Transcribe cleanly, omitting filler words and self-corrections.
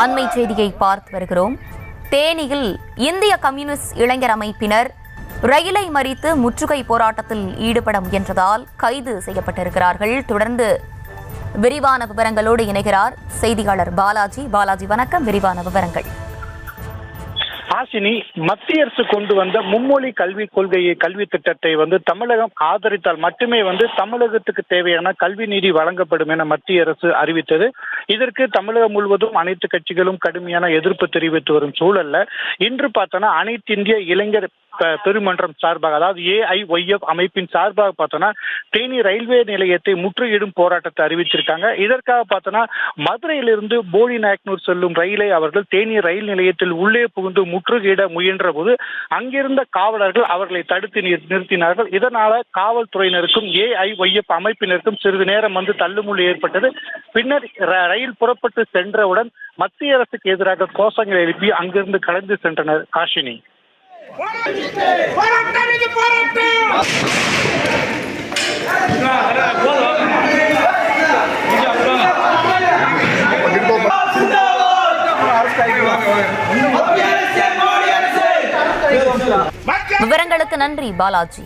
அண்மை செய்தியை பார்த்து வருகிறோம். தேனியில் இந்திய கம்யூனிஸ்ட் இளைஞர் அமைப்பினர் ரயிலை மறித்து முற்றுகை போராட்டத்தில் ஈடுபட முயன்றதால் கைது செய்யப்பட்டிருக்கிறார்கள். தொடர்ந்து விரிவான விவரங்களோடு இணைகிறார் செய்தியாளர் பாலாஜி. பாலாஜி, வணக்கம். விரிவான விவரங்கள். ஆசினி, மத்திய அரசு கொண்டு வந்த மும்மொழி கல்வி திட்டத்தை தமிழகம் ஆதரித்தால் மட்டுமே தமிழகத்துக்கு தேவையான கல்வி நிதி வழங்கப்படும் என மத்திய அரசு அறிவித்தது. இதற்கு தமிழகம் முழுவதும் அனைத்து கட்சிகளும் கடுமையான எதிர்ப்பு தெரிவித்து வரும் சூழல்ல இன்று பார்த்தோன்னா அனைத்து இந்திய இளைஞர் பெருமன்றம் சார்பாக, அதாவது AIYF அமைப்பின் சார்பாக பார்த்தோன்னா தேனி ரயில்வே நிலையத்தை முற்றுகையிடும் போராட்டத்தை அறிவிச்சிருக்காங்க. இதற்காக பார்த்தோன்னா மதுரையிலிருந்து போடிநாயக்கனூர் செல்லும் ரயிலை அவர்கள் தேனி ரயில் நிலையத்தில் உள்ளே புகுந்து முற்றுகையிட முயன்ற போது அங்கிருந்த காவலர்கள் அவர்களை தடுத்து நிறுத்தினார்கள். இதனால காவல்துறையினருக்கும் AIYF அமைப்பினருக்கும் சிறிது நேரம் தள்ளுமுள்ளு ஏற்பட்டது. பின்னர் ரயில் புறப்பட்டு சென்றவுடன் மத்திய அரசுக்கு எதிராக கோஷங்களை எழுப்பி அங்கிருந்து கலந்து சென்றனர். காஷினி, விவரங்களுக்கு நன்றி பாலாஜி.